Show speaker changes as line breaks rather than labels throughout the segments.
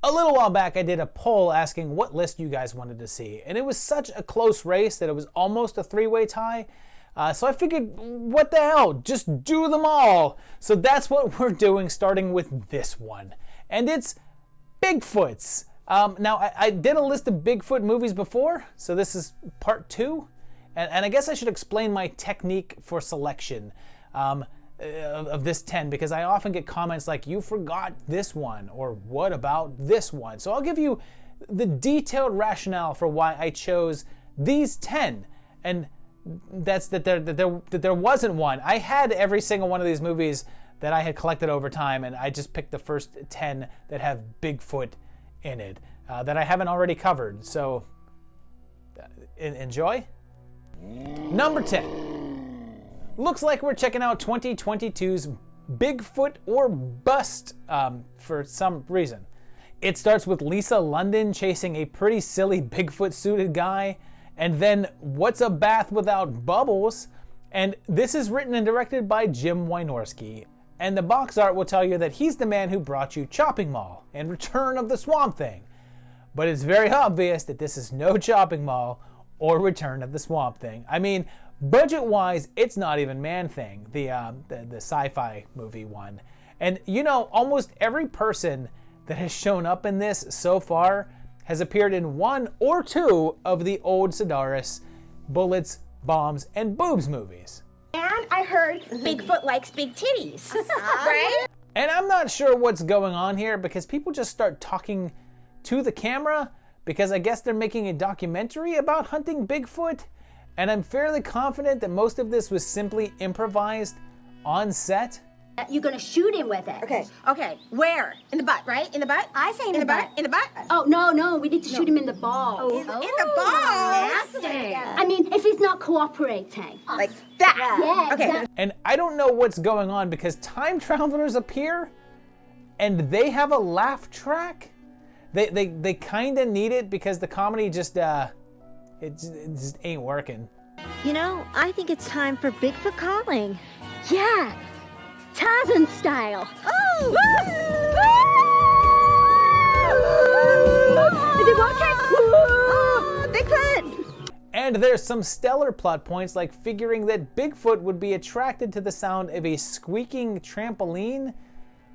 A little while back, I did a poll asking what list you guys wanted to see, and it was such a close race that it was almost a three-way tie. So I figured, what the hell, just do them all. So that's what we're doing, starting with this one. And it's Bigfoots. Now, I did a list of Bigfoot movies before, so this is part 2. And I guess I should explain my technique for selection of this 10, because I often get comments like, you forgot this one, or what about this one? So I'll give you the detailed rationale for why I chose these 10. And that's that there wasn't one. I had every single one of these movies that I had collected over time, and I just picked the first 10 that have Bigfoot in it that I haven't already covered. So enjoy. Number 10. Looks like we're checking out 2022's Bigfoot or Bust for some reason. It starts with Lisa London chasing a pretty silly Bigfoot-suited guy, and then what's a bath without bubbles? And this is written and directed by Jim Wynorski. And the box art will tell you that he's the man who brought you Chopping Mall and Return of the Swamp Thing. But it's very obvious that this is no Chopping Mall or Return of the Swamp Thing. I mean, budget-wise, it's not even Man-Thing, the sci-fi movie one. And you know, almost every person that has shown up in this so far has appeared in one or two of the old Sedaris Bullets, Bombs, and Boobs movies.
And I heard Bigfoot likes big titties, right?
And I'm not sure what's going on here, because people just start talking to the camera because I guess they're making a documentary about hunting Bigfoot. And I'm fairly confident that most of this was simply improvised on set.
You're gonna shoot him with it.
Okay. Okay. Where? In the butt, right? In the butt?
I say in the butt.
In the butt?
Oh, no, we need to shoot him in the balls.
In the balls?
Nasty. I mean, if he's not cooperating.
Like that?
Yeah,
Okay.
exactly.
And I don't know what's going on, because time travelers appear and they have a laugh track. They kind of need it, because the comedy just, it just ain't working.
You know, I think it's time for Bigfoot calling.
Yeah, Tarzan style.
Oh!
Is it working?
Oh, Bigfoot!
And there's some stellar plot points, like figuring that Bigfoot would be attracted to the sound of a squeaking trampoline,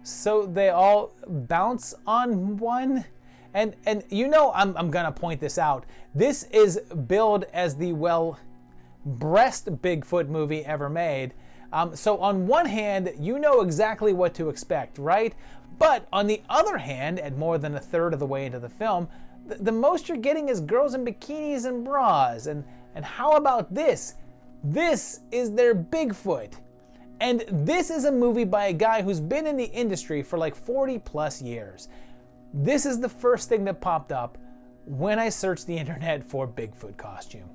so they all bounce on one. And you know, I'm gonna point this out. This is billed as the, well, breast Bigfoot movie ever made. So on one hand, you know exactly what to expect, right? But on the other hand, at more than a third of the way into the film, the most you're getting is girls in bikinis and bras. And how about this? This is their Bigfoot. And this is a movie by a guy who's been in the industry for like 40 plus years. This is the first thing that popped up when I searched the internet for Bigfoot costume.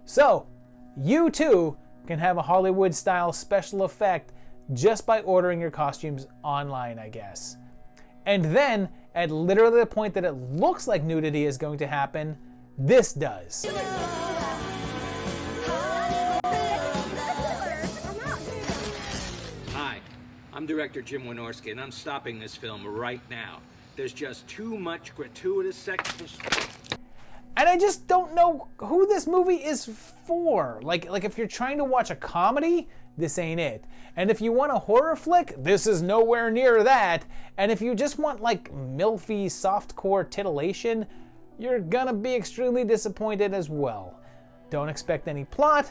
So, you too can have a Hollywood-style special effect just by ordering your costumes online, I guess. And then, at literally the point that it looks like nudity is going to happen, this does.
Hi, I'm director Jim Wynorski, and I'm stopping this film right now. There's just too much gratuitous sex.
And I just don't know who this movie is for. Like if you're trying to watch a comedy, this ain't it. And if you want a horror flick, this is nowhere near that. And if you just want like milfy softcore titillation, you're gonna be extremely disappointed as well. Don't expect any plot,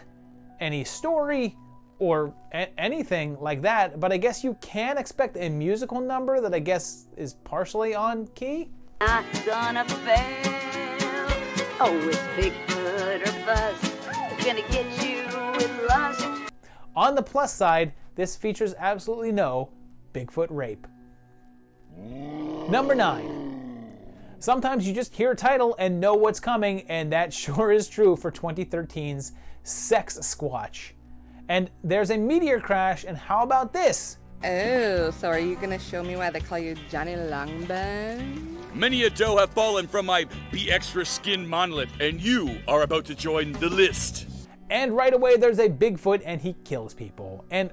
any story, or anything like that, but I guess you can expect a musical number that I guess is partially on key.
Not gonna fail. Oh, it's Bigfoot or bust. Gonna get you with lust.
On the plus side, this features absolutely no Bigfoot rape. Number 9. Sometimes you just hear a title and know what's coming, and that sure is true for 2013's Sex Squatch. And there's a meteor crash, and how about this?
Oh, so are you gonna show me why they call you Johnny Longbone?
Many a doe have fallen from my Be Extra Skin monolith, and you are about to join the list.
And right away there's a Bigfoot and he kills people. And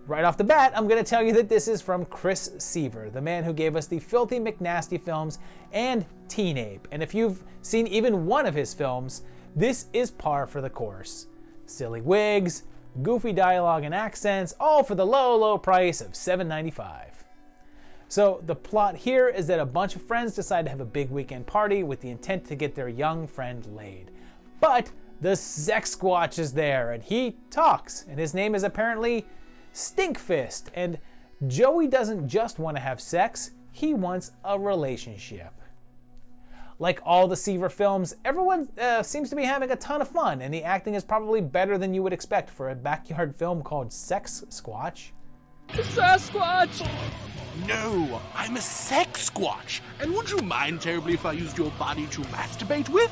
Right off the bat, I'm going to tell you that this is from Chris Seaver, the man who gave us the Filthy McNasty films and Teen Ape. And if you've seen even one of his films, this is par for the course. Silly wigs, goofy dialogue and accents, all for the low, low price of $7.95. So the plot here is that a bunch of friends decide to have a big weekend party with the intent to get their young friend laid. But the Sasquatch is there, and he talks, and his name is apparently Stinkfist. And Joey doesn't just want to have sex, he wants a relationship. Like all the Seaver films, everyone seems to be having a ton of fun, and the acting is probably better than you would expect for a backyard film called Sex Squatch.
Sasquatch!
No, I'm a sex squatch. And would you mind terribly if I used your body to masturbate with?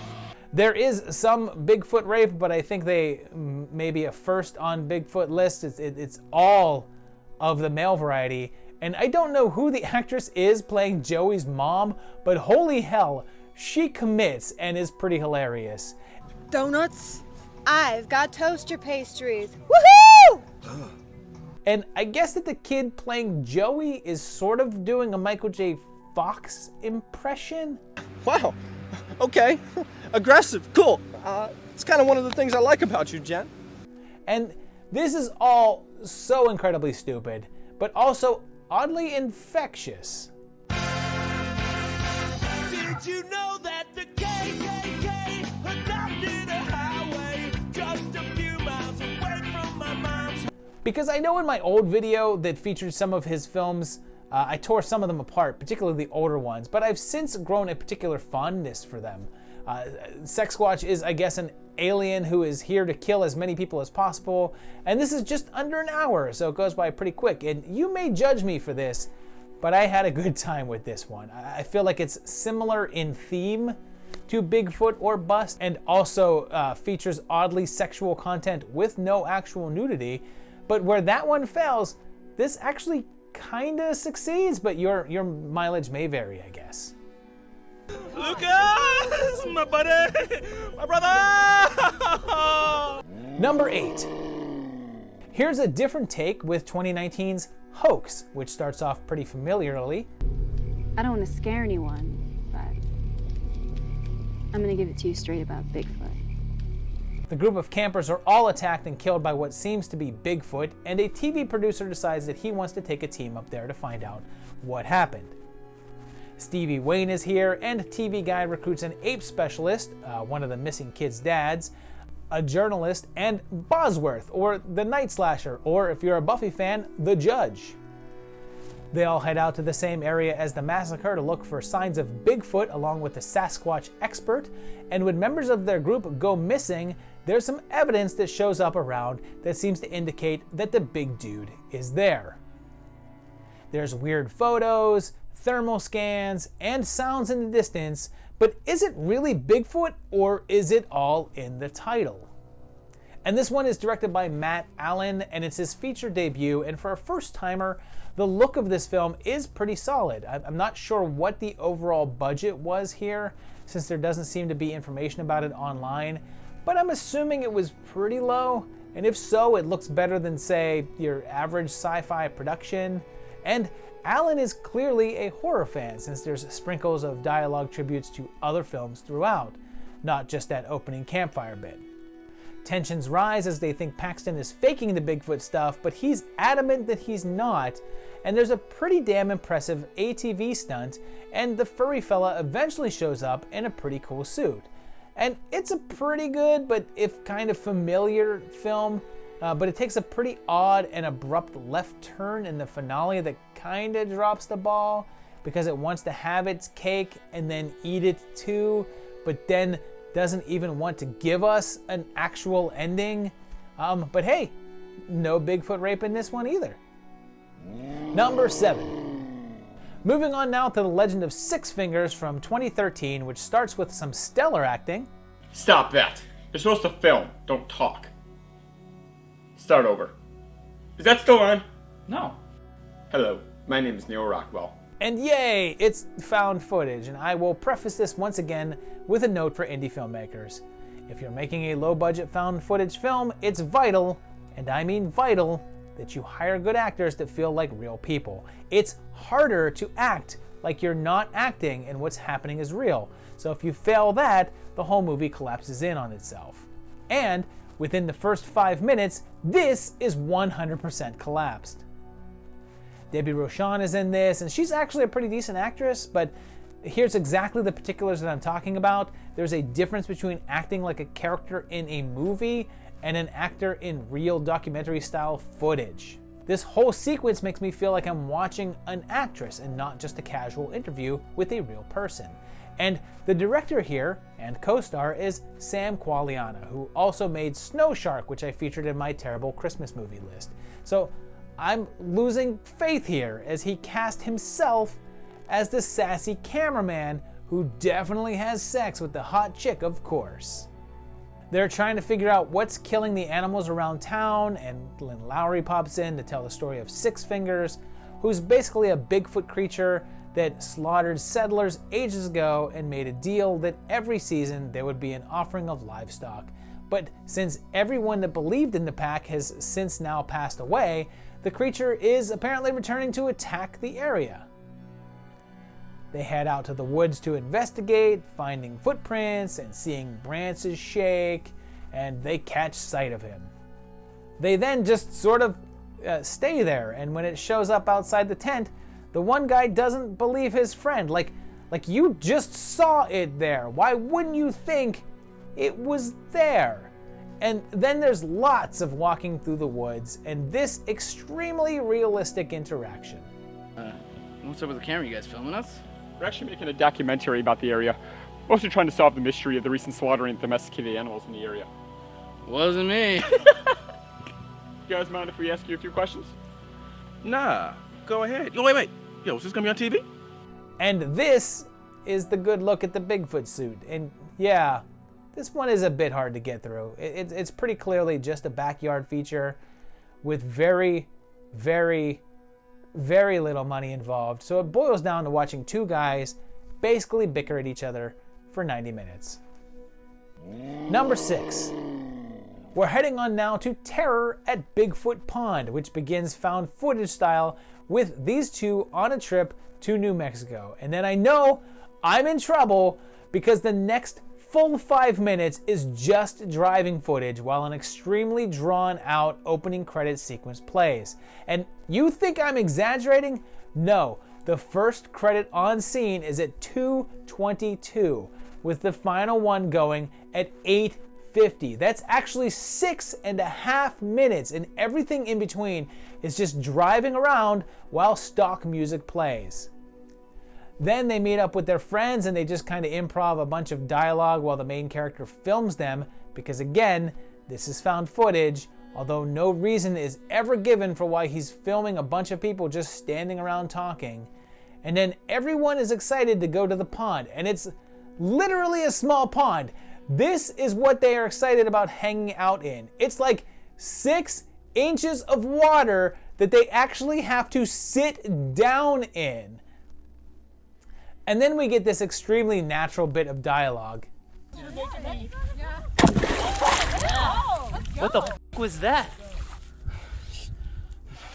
There is some Bigfoot rape, but I think they may be a first on Bigfoot list. It's all of the male variety. And I don't know who the actress is playing Joey's mom, but holy hell, she commits and is pretty hilarious.
Donuts? I've got toaster pastries. Woohoo!
And I guess that the kid playing Joey is sort of doing a Michael J. Fox impression.
Wow. Okay. Aggressive. Cool. It's kind of one of the things I like about you, Jen.
And this is all so incredibly stupid, but also oddly infectious.
Did you know that the KKK adopted a highway just a few miles away from my mom's?
Because I know in my old video that featured some of his films, I tore some of them apart, particularly the older ones, but I've since grown a particular fondness for them. Sasquatch is, I guess, an alien who is here to kill as many people as possible, and this is just under an hour, so it goes by pretty quick. And you may judge me for this, but I had a good time with this one. I feel like it's similar in theme to Bigfoot or Bust, and also features oddly sexual content with no actual nudity. But where that one fails, this actually kinda succeeds, but your mileage may vary, I guess.
Lucas! My buddy! My brother!
Number 8. Here's a different take with 2019's Hoax, which starts off pretty familiarly.
I don't want to scare anyone, but I'm gonna give it to you straight about Bigfoot.
The group of campers are all attacked and killed by what seems to be Bigfoot, and a TV producer decides that he wants to take a team up there to find out what happened. Stevie Wayne is here, and TV Guide recruits an ape specialist, one of the missing kids' dads, a journalist, and Bosworth, or the Night Slasher, or if you're a Buffy fan, the Judge. They all head out to the same area as the massacre to look for signs of Bigfoot along with the Sasquatch expert, and when members of their group go missing, there's some evidence that shows up around that seems to indicate that the big dude is there. There's weird photos, thermal scans, and sounds in the distance, but is it really Bigfoot or is it all in the title? And this one is directed by Matt Allen, and it's his feature debut, and for a first-timer, the look of this film is pretty solid. I'm not sure what the overall budget was here, since there doesn't seem to be information about it online, but I'm assuming it was pretty low, and if so, it looks better than, say, your average sci-fi production. And Allen is clearly a horror fan, since there's sprinkles of dialogue tributes to other films throughout, not just that opening campfire bit. Tensions rise as they think Paxton is faking the Bigfoot stuff, but he's adamant that he's not, and there's a pretty damn impressive ATV stunt, and the furry fella eventually shows up in a pretty cool suit. And it's a pretty good, but if kind of familiar film, but it takes a pretty odd and abrupt left turn in the finale that kind of drops the ball, because it wants to have its cake and then eat it too, but then doesn't even want to give us an actual ending. But hey, no Bigfoot rape in this one either. Number 7. Moving on now to The Legend of Six Fingers from 2013, which starts with some stellar acting.
Stop that. You're supposed to film, don't talk. Start over. Is that still on?
No.
Hello, my name is Neil Rockwell.
And yay, it's found footage, and I will preface this once again with a note for indie filmmakers. If you're making a low-budget found footage film, it's vital, and I mean vital, that you hire good actors that feel like real people. It's harder to act like you're not acting and what's happening is real. So if you fail that, the whole movie collapses in on itself. And within the first 5 minutes, this is 100% collapsed. Debbie Rochon is in this, and she's actually a pretty decent actress, but here's exactly the particulars that I'm talking about. There's a difference between acting like a character in a movie and an actor in real documentary-style footage. This whole sequence makes me feel like I'm watching an actress and not just a casual interview with a real person. And the director here, and co-star, is Sam Qualiana, who also made Snow Shark, which I featured in my terrible Christmas movie list. So I'm losing faith here as he cast himself as the sassy cameraman who definitely has sex with the hot chick, of course. They're trying to figure out what's killing the animals around town, and Lynn Lowry pops in to tell the story of Six Fingers, who's basically a Bigfoot creature that slaughtered settlers ages ago and made a deal that every season there would be an offering of livestock. But since everyone that believed in the pack has since now passed away, the creature is apparently returning to attack the area. They head out to the woods to investigate, finding footprints and seeing branches shake, and they catch sight of him. They then just sort of stay there, and when it shows up outside the tent, the one guy doesn't believe his friend. Like you just saw it there. Why wouldn't you think it was there? And then there's lots of walking through the woods and this extremely realistic interaction.
What's up with the camera? You guys filming us?
We're actually making a documentary about the area. Mostly trying to solve the mystery of the recent slaughtering of domesticated animals in the area.
Wasn't me.
You guys mind if we ask you a few questions?
Nah, go ahead. Yo, wait. Yo, is this gonna be on TV?
And this is the good look at the Bigfoot suit. And yeah, this one is a bit hard to get through. It's pretty clearly just a backyard feature with very, very, very little money involved. So it boils down to watching two guys basically bicker at each other for 90 minutes. Number 6. We're heading on now to Terror at Bigfoot Pond, which begins found footage style with these two on a trip to New Mexico. And then I know I'm in trouble because the next full 5 minutes is just driving footage while an extremely drawn out opening credit sequence plays. And you think I'm exaggerating? No, the first credit on scene is at 2:22 with the final one going at 8:50. That's actually 6.5 minutes, and everything in between is just driving around while stock music plays. Then they meet up with their friends and they just kind of improv a bunch of dialogue while the main character films them, because again, this is found footage, although no reason is ever given for why he's filming a bunch of people just standing around talking. And then everyone is excited to go to the pond, and it's literally a small pond. This is what they are excited about hanging out in. It's like 6 inches of water that they actually have to sit down in. And then we get this extremely natural bit of dialogue.
What the f was that?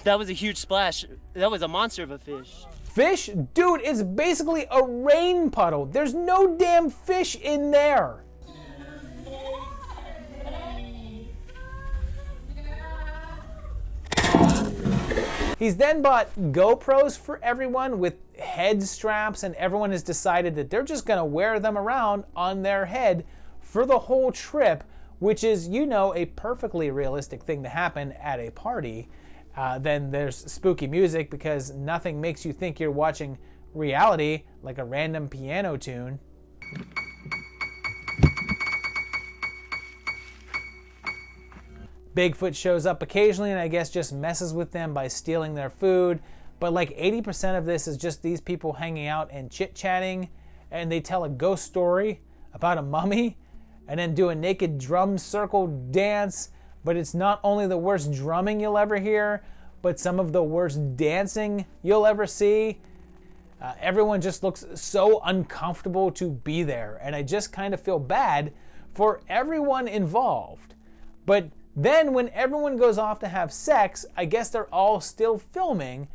That was a huge splash. That was a monster of a fish.
Fish? Dude, it's basically a rain puddle. There's no damn fish in there. He's then bought GoPros for everyone with head straps, and everyone has decided that they're just gonna wear them around on their head for the whole trip, which is, you know, a perfectly realistic thing to happen at a party. Then there's spooky music because nothing makes you think you're watching reality like a random piano tune. Bigfoot shows up occasionally and I guess just messes with them by stealing their food. But like 80% of this is just these people hanging out and chit-chatting, and they tell a ghost story about a mummy and then do a naked drum circle dance. But it's not only the worst drumming you'll ever hear, but some of the worst dancing you'll ever see. Everyone just looks so uncomfortable to be there, and I just kind of feel bad for everyone involved. But Then when everyone goes off to have sex, I guess they're all still filming,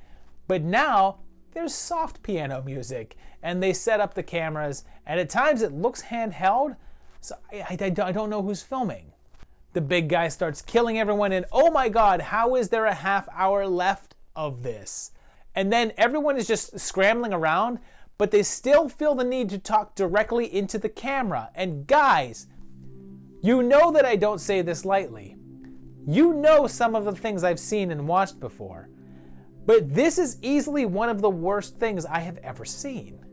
but now there's soft piano music, and they set up the cameras, and at times it looks handheld, so I don't know who's filming. The big guy starts killing everyone, and oh my god, how is there a half hour left of this? And then everyone is just scrambling around, but they still feel the need to talk directly into the camera. And guys, you know that I don't say this lightly. You know some of the things I've seen and watched before. But this is easily one of the worst things I have ever seen.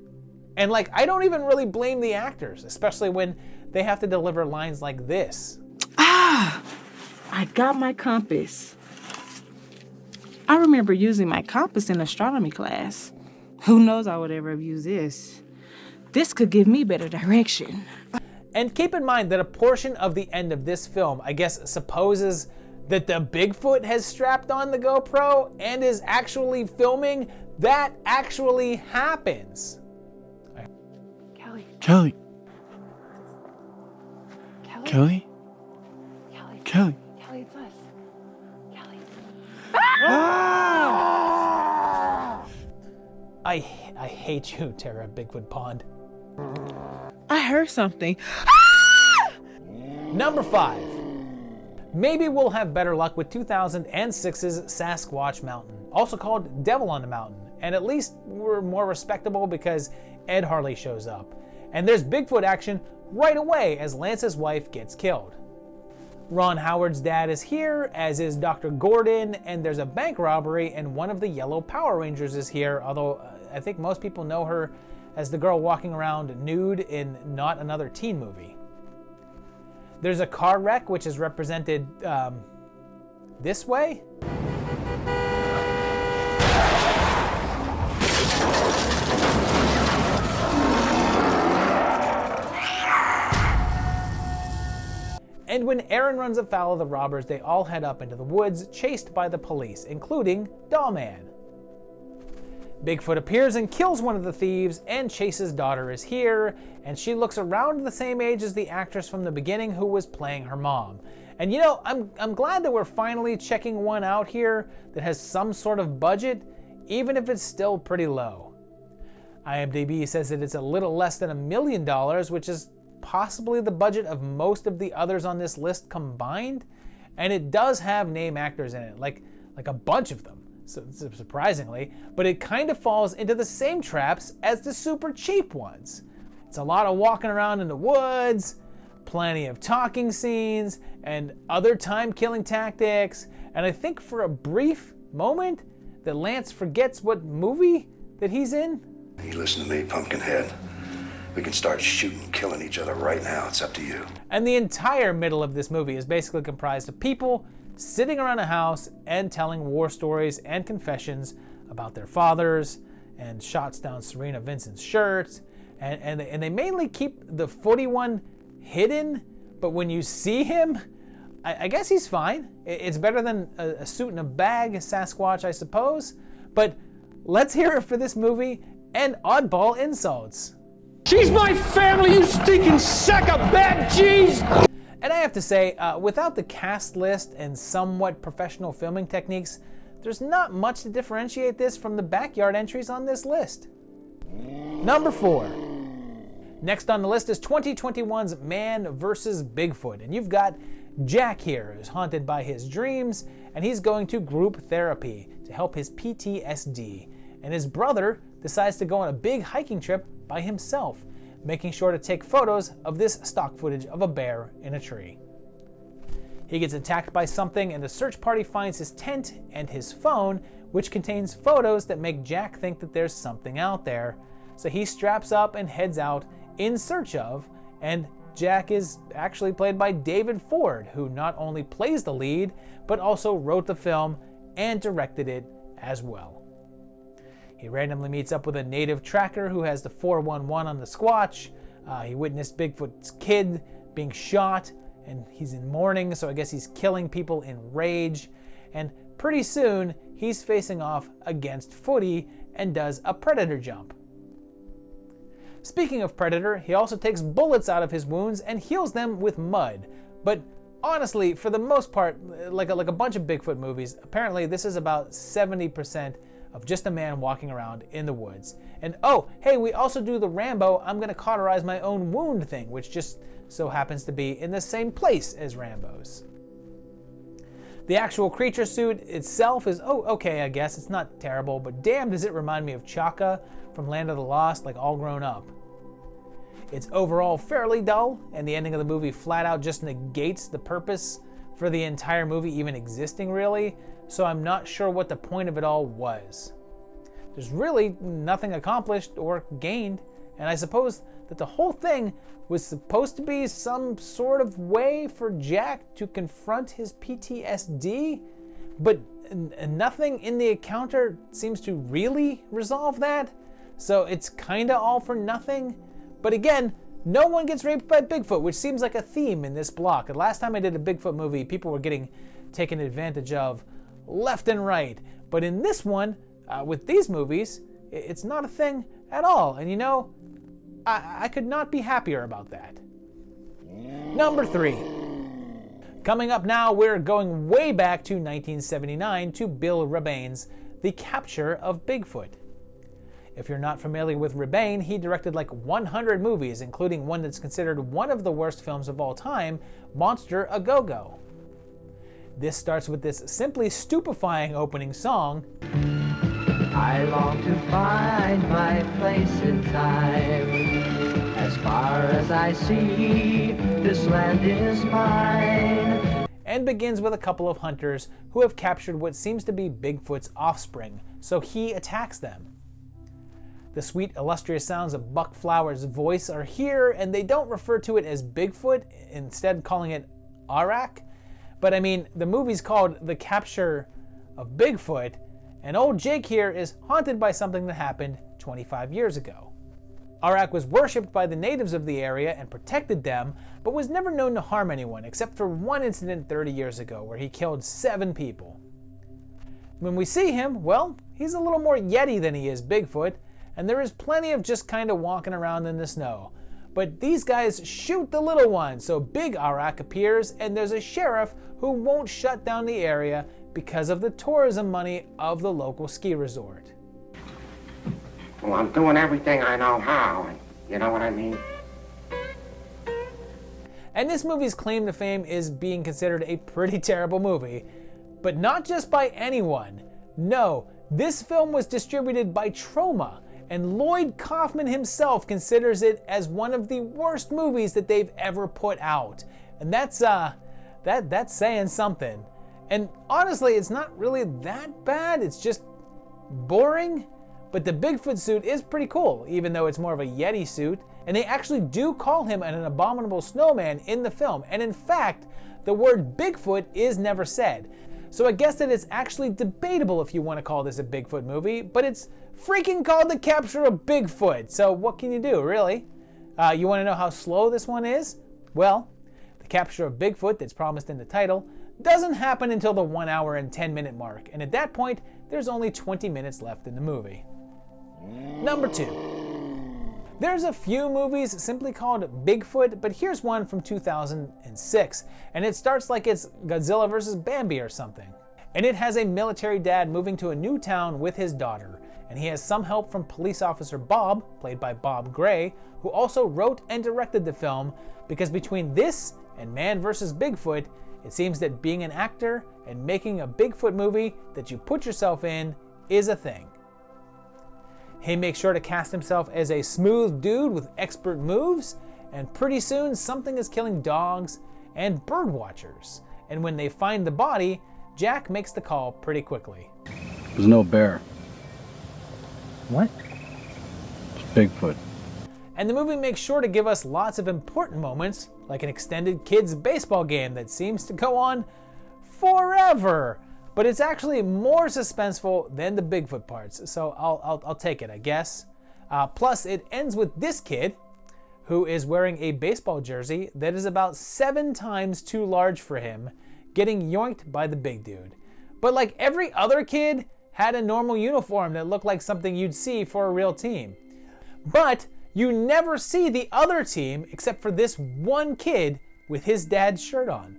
And like, I don't even really blame the actors, especially when they have to deliver lines like this.
Ah, I got my compass. I remember using my compass in astronomy class. Who knows I would ever have used this. This could give me better direction.
And keep in mind that a portion of the end of this film, I guess, supposes that the Bigfoot has strapped on the GoPro and is actually filming. That actually happens.
Kelly.
Kelly.
Kelly.
Kelly.
Kelly.
Kelly.
Kelly, it's us. Kelly.
I hate you, Tara Bigfoot Pond.
I heard something.
Number 5. Maybe we'll have better luck with 2006's Sasquatch Mountain, also called Devil on the Mountain, and at least we're more respectable because Ed Harley shows up. And there's Bigfoot action right away as Lance's wife gets killed. Ron Howard's dad is here, as is Dr. Gordon, and there's a bank robbery, and one of the Yellow Power Rangers is here, although I think most people know her as the girl walking around nude in Not Another Teen Movie. There's a car wreck, which is represented this way. And when Aaron runs afoul of the robbers, they all head up into the woods, chased by the police, including Dollman. Bigfoot appears and kills one of the thieves, and Chase's daughter is here, and she looks around the same age as the actress from the beginning who was playing her mom. And you know, I'm glad that we're finally checking one out here that has some sort of budget, even if it's still pretty low. IMDb says that it's a little less than $1 million, which is possibly the budget of most of the others on this list combined, and it does have name actors in it, like a bunch of them. So surprisingly, but it kind of falls into the same traps as the super cheap ones. It's a lot of walking around in the woods, plenty of talking scenes, and other time-killing tactics, and I think for a brief moment that Lance forgets what movie that he's in.
You listen to me, Pumpkinhead. We can start shooting and killing each other right now. It's up to you.
And the entire middle of this movie is basically comprised of people sitting around a house and telling war stories and confessions about their fathers, and shots down Serena Vincent's shirts, and they mainly keep the footy one hidden, but when you see him, I guess he's fine. It's better than a suit and a bag Sasquatch, I suppose, but let's hear it for this movie and oddball insults.
She's my family, you stinking sack of bad cheese!
And I have to say, without the cast list and somewhat professional filming techniques, there's not much to differentiate this from the backyard entries on this list. Number 4. Next on the list is 2021's Man Versus Bigfoot, and you've got Jack here, who's haunted by his dreams, and he's going to group therapy to help his PTSD. And his brother decides to go on a big hiking trip by himself, making sure to take photos of this stock footage of a bear in a tree. He gets attacked by something, and the search party finds his tent and his phone, which contains photos that make Jack think that there's something out there. So he straps up and heads out in search of, and Jack is actually played by David Ford, who not only plays the lead, but also wrote the film and directed it as well. He randomly meets up with a native tracker who has the 411 on the Squatch. He witnessed Bigfoot's kid being shot, and he's in mourning, so I guess he's killing people in rage. And pretty soon, he's facing off against Footy and does a predator jump. Speaking of predator, he also takes bullets out of his wounds and heals them with mud. But honestly, for the most part, like a bunch of Bigfoot movies, apparently this is about 70% of just a man walking around in the woods. And oh, hey, we also do the Rambo, I'm gonna cauterize my own wound thing, which just so happens to be in the same place as Rambo's. The actual creature suit itself is, oh, okay, I guess. It's not terrible, but damn does it remind me of Chaka from Land of the Lost, like all grown up. It's overall fairly dull, and the ending of the movie flat out just negates the purpose for the entire movie even existing, really, so I'm not sure what the point of it all was. There's really nothing accomplished or gained, and I suppose that the whole thing was supposed to be some sort of way for Jack to confront his PTSD, but nothing in the encounter seems to really resolve that, so it's kinda all for nothing. But again, no one gets raped by Bigfoot, which seems like a theme in this block. The last time I did a Bigfoot movie, people were getting taken advantage of left and right. But in this one, with these movies, it's not a thing at all. And you know, I could not be happier about that. Number 3. Coming up now, we're going way back to 1979 to Bill Rabane's The Capture of Bigfoot. If you're not familiar with Rabane, he directed like 100 movies, including one that's considered one of the worst films of all time, Monster A Go-Go. This starts with this simply stupefying opening song.
I long to find my place in time. As far as I see, this land is mine.
And begins with a couple of hunters who have captured what seems to be Bigfoot's offspring, so he attacks them. The sweet, illustrious sounds of Buck Flowers' voice are here, and they don't refer to it as Bigfoot, instead calling it Arak. But I mean, the movie's called The Capture of Bigfoot, and old Jake here is haunted by something that happened 25 years ago. Arak was worshipped by the natives of the area and protected them, but was never known to harm anyone, except for one incident 30 years ago where he killed 7 people. When we see him, well, he's a little more Yeti than he is Bigfoot, and there is plenty of just kind of walking around in the snow. But these guys shoot the little one, so Big Arak appears, and there's a sheriff who won't shut down the area because of the tourism money of the local ski resort.
Well, I'm doing everything I know how, you know what I mean?
And this movie's claim to fame is being considered a pretty terrible movie, but not just by anyone. No, this film was distributed by Troma, and Lloyd Kaufman himself considers it as one of the worst movies that they've ever put out. And that's saying something. And honestly, it's not really that bad, it's just boring. But the Bigfoot suit is pretty cool, even though it's more of a Yeti suit. And they actually do call him an abominable snowman in the film. And in fact, the word Bigfoot is never said. So I guess that it's actually debatable if you want to call this a Bigfoot movie, but it's freaking called The Capture of Bigfoot. So what can you do, really? You want to know how slow this one is? Well, The Capture of Bigfoot that's promised in the title doesn't happen until the 1 hour and 10 minute mark. And at that point, there's only 20 minutes left in the movie. Number 2. There's a few movies simply called Bigfoot, but here's one from 2006, and it starts like it's Godzilla vs. Bambi or something. And it has a military dad moving to a new town with his daughter, and he has some help from police officer Bob, played by Bob Gray, who also wrote and directed the film, because between this and Man vs. Bigfoot, it seems that being an actor and making a Bigfoot movie that you put yourself in is a thing. He makes sure to cast himself as a smooth dude with expert moves, and pretty soon something is killing dogs and bird watchers. And when they find the body, Jack makes the call pretty quickly.
There's no bear.
What?
It's Bigfoot.
And the movie makes sure to give us lots of important moments, like an extended kids' baseball game that seems to go on forever. But it's actually more suspenseful than the Bigfoot parts, so I'll take it, I guess. Plus, it ends with this kid, who is wearing a baseball jersey that is about 7 times too large for him, getting yoinked by the big dude. But like every other kid, had a normal uniform that looked like something you'd see for a real team. But you never see the other team except for this one kid with his dad's shirt on.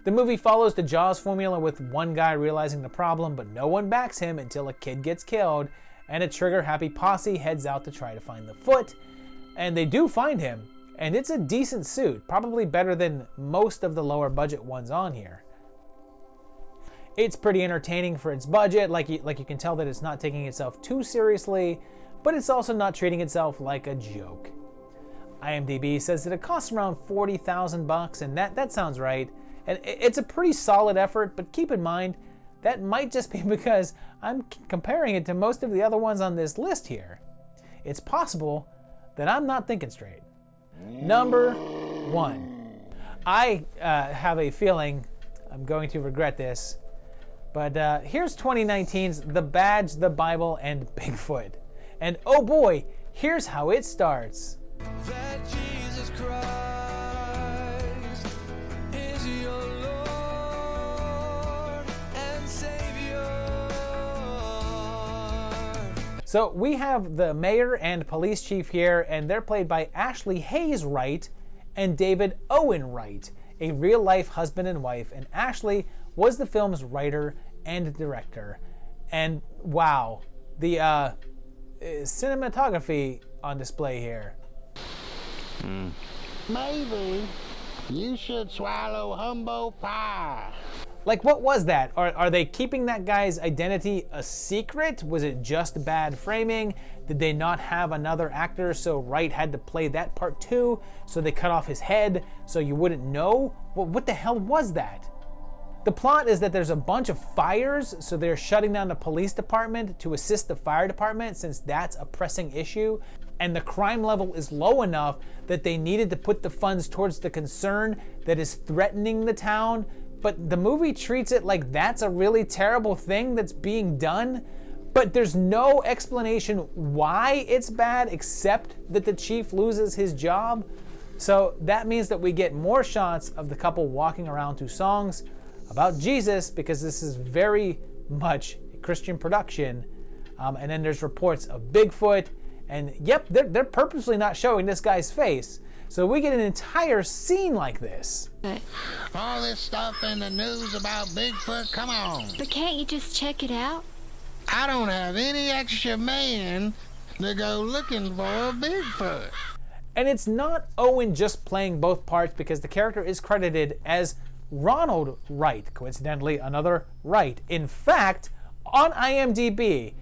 The movie follows the Jaws formula with one guy realizing the problem, but no one backs him until a kid gets killed, and a trigger-happy posse heads out to try to find the foot. And they do find him, and it's a decent suit, probably better than most of the lower budget ones on here. It's pretty entertaining for its budget, like you can tell that it's not taking itself too seriously, but it's also not treating itself like a joke. IMDb says that it costs around $40,000, and that sounds right. And it's a pretty solid effort, but keep in mind, that might just be because I'm comparing it to most of the other ones on this list here. It's possible that I'm not thinking straight. Number 1. I have a feeling I'm going to regret this, but here's 2019's The Badge, the Bible, and Bigfoot. And oh boy, here's how it starts.
That Jesus Christ is your Lord and Savior.
So we have the mayor and police chief here, and they're played by Ashley Hayes Wright and David Owen Wright, a real-life husband and wife, and Ashley was the film's writer and director. And wow, the cinematography on display here.
Maybe you should swallow humble pie.
Like, what was that? Are they keeping that guy's identity a secret? Was it just bad framing? Did they not have another actor, so Wright had to play that part too? So they cut off his head so you wouldn't know? What the hell was that? The plot is that there's a bunch of fires, so they're shutting down the police department to assist the fire department since that's a pressing issue. And the crime level is low enough that they needed to put the funds towards the concern that is threatening the town. But the movie treats it like that's a really terrible thing that's being done. But there's no explanation why it's bad except that the chief loses his job. So that means that we get more shots of the couple walking around to songs about Jesus, because this is very much a Christian production. And then there's reports of Bigfoot. And yep, they're purposely not showing this guy's face. So we get an entire scene like this.
All this stuff in the news about Bigfoot, come on.
But can't you just check it out?
I don't have any extra man to go looking for a Bigfoot.
And it's not Owen just playing both parts, because the character is credited as Ronald Wright, coincidentally another Wright. In fact, on IMDb,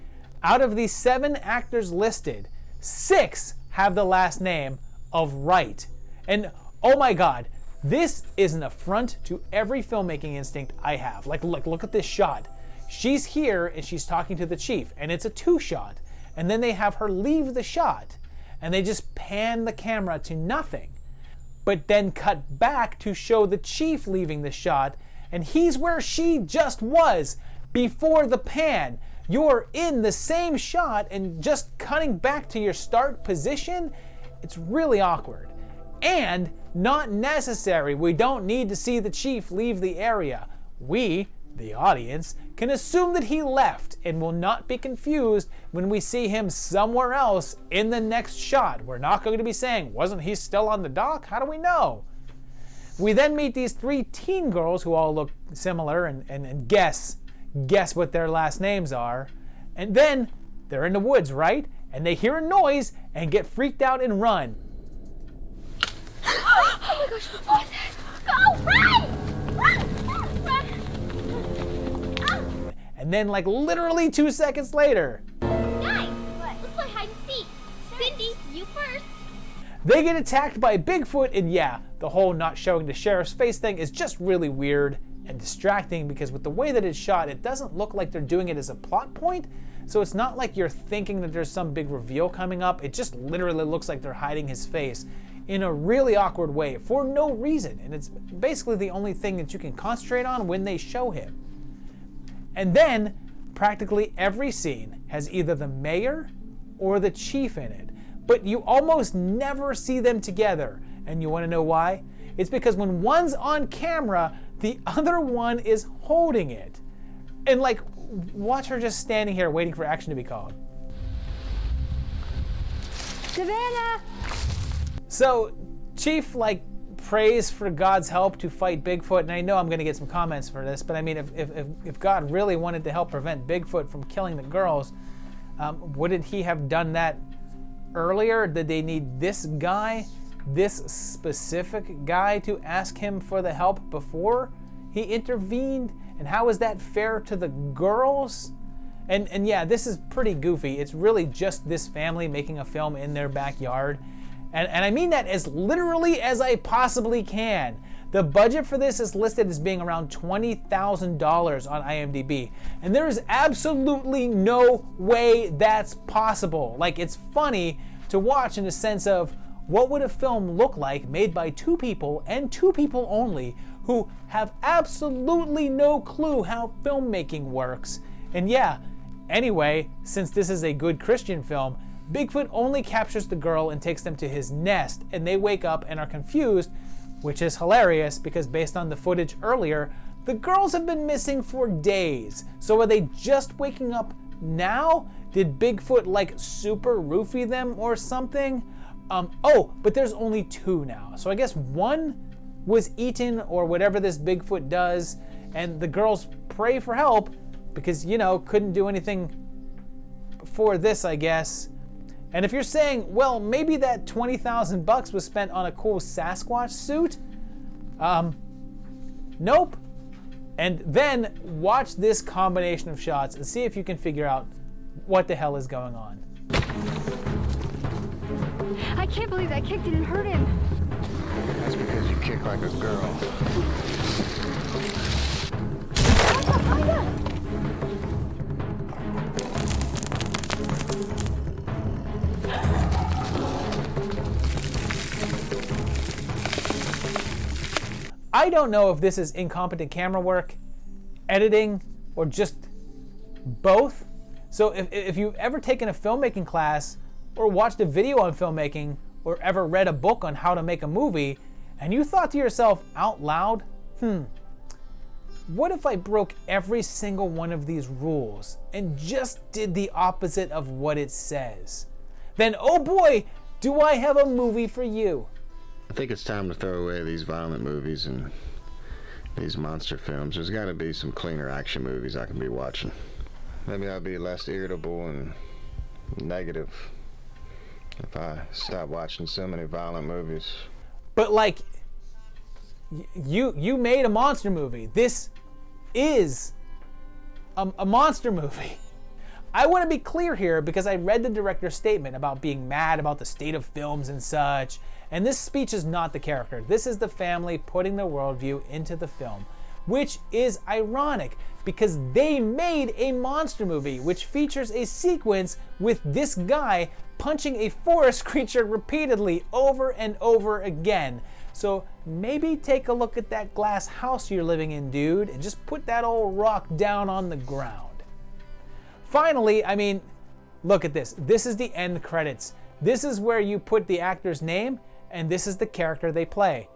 out of the 7 actors listed, 6 have the last name of Wright. And oh my god, this is an affront to every filmmaking instinct I have. Like look at this shot. She's here and she's talking to the chief, and it's a 2-shot. And then they have her leave the shot, and they just pan the camera to nothing. But then cut back to show the chief leaving the shot, and he's where she just was before the pan. You're in the same shot and just cutting back to your start position. It's really awkward and not necessary. We don't need to see the chief leave the area. We, the audience, can assume that he left and will not be confused when we see him somewhere else in the next shot. We're not going to be saying, wasn't he still on the dock? How do we know? We then meet these 3 teen girls who all look similar and guess what their last names are. And then they're in the woods, right? And they hear a noise and get freaked out and run.
Oh my gosh, what is that? Go, run! Run!
And then like literally 2 seconds later,
Guys, let's play hide and seek. Cindy, you first.
they get attacked by Bigfoot, and yeah, the whole not showing the sheriff's face thing is just really weird and distracting, because with the way that it's shot, it doesn't look like they're doing it as a plot point. So it's not like you're thinking that there's some big reveal coming up. It just literally looks like they're hiding his face in a really awkward way for no reason. And it's basically the only thing that you can concentrate on when they show him. And then practically every scene has either the mayor or the chief in it, but you almost never see them together. And you want to know why? It's because when one's on camera, the other one is holding it. And like, watch her just standing here waiting for action to be called.
Savannah!
So Chief like prays for God's help to fight Bigfoot, and I know I'm going to get some comments for this, but I mean, if God really wanted to help prevent Bigfoot from killing the girls, wouldn't he have done that earlier? Did they need this guy, this specific guy, to ask him for the help before he intervened? And how is that fair to the girls? And yeah, this is pretty goofy. It's really just this family making a film in their backyard. And I mean that as literally as I possibly can. The budget for this is listed as being around $20,000 on IMDb. And there is absolutely no way that's possible. Like, it's funny to watch in the sense of, what would a film look like made by two people and two people only who have absolutely no clue how filmmaking works? And yeah, anyway, since this is a good Christian film, Bigfoot only captures the girl and takes them to his nest, and they wake up and are confused, which is hilarious because based on the footage earlier, the girls have been missing for days. So are they just waking up now? Did Bigfoot like super roofie them or something? Oh, but there's only two now. So I guess one was eaten or whatever this Bigfoot does, and the girls pray for help because, you know, couldn't do anything for this, I guess. And if you're saying, well, maybe that $20,000 was spent on a cool Sasquatch suit, nope. And then watch this combination of shots and see if you can figure out what the hell is going on.
I can't believe that kick didn't hurt him.
That's because you kick like a girl.
I don't know if this is incompetent camera work, editing, or just both. So if you've ever taken a filmmaking class or watched a video on filmmaking or ever read a book on how to make a movie and you thought to yourself out loud, what if I broke every single one of these rules and just did the opposite of what it says? Then, oh boy, do I have a movie for you.
I think it's time to throw away these violent movies and these monster films. There's got to be some cleaner action movies I can be watching. Maybe I'll be less irritable and negative if I stop watching so many violent movies.
But like, you made a monster movie. This is a monster movie. I want to be clear here because I read the director's statement about being mad about the state of films and such, and this speech is not the character. This is the family putting their worldview into the film, which is ironic because they made a monster movie which features a sequence with this guy punching a forest creature repeatedly over and over again. So maybe take a look at that glass house you're living in, dude, and just put that old rock down on the ground. Finally, I mean, look at this. This is the end credits. This is where you put the actor's name, and this is the character they play.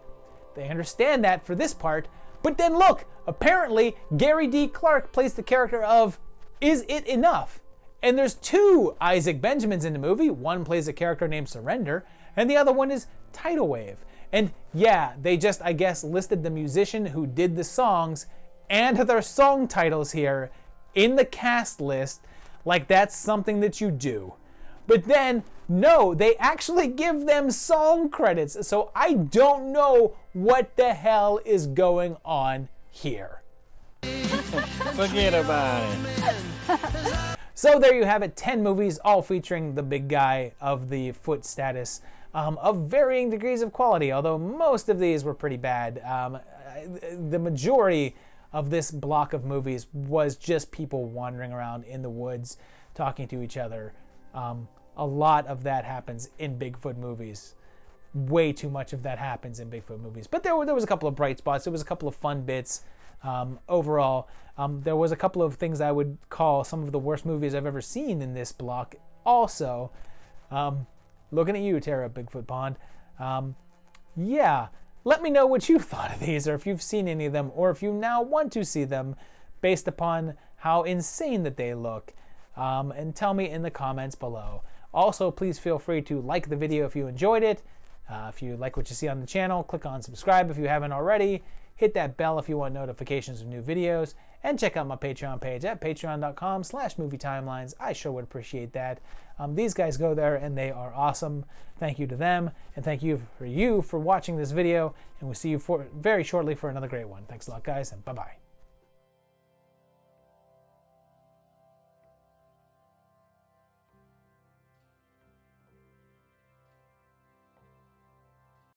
They understand that for this part, but then look, apparently Gary D. Clark plays the character of Is It Enough? And there's two Isaac Benjamins in the movie. One plays a character named Surrender, and the other one is Tidal Wave. And yeah, they just, I guess, listed the musician who did the songs and their song titles here in the cast list, like that's something that you do. But then, no, they actually give them song credits, so I don't know what the hell is going on here.
Forget about it.
So there you have it, 10 movies, all featuring the big guy of the foot status, of varying degrees of quality, although most of these were pretty bad. The majority of this block of movies was just people wandering around in the woods talking to each other. A lot of that happens in Bigfoot movies. Way too much of that happens in Bigfoot movies. But there was a couple of bright spots. There was a couple of fun bits. Overall, there was a couple of things I would call some of the worst movies I've ever seen in this block. Also, looking at you, Tara Bigfoot Pond. Yeah. Let me know what you thought of these, or if you've seen any of them, or if you now want to see them based upon how insane that they look. And tell me in the comments below. Also, please feel free to like the video if you enjoyed it, If you like what you see on the channel, click on subscribe if you haven't already. Hit that bell if you want notifications of new videos. And check out my Patreon page at patreon.com/movietimelines. I sure would appreciate that. These guys go there and they are awesome. Thank you to them. And thank you for watching this video. And we'll see you very shortly for another great one. Thanks a lot, guys, and bye-bye.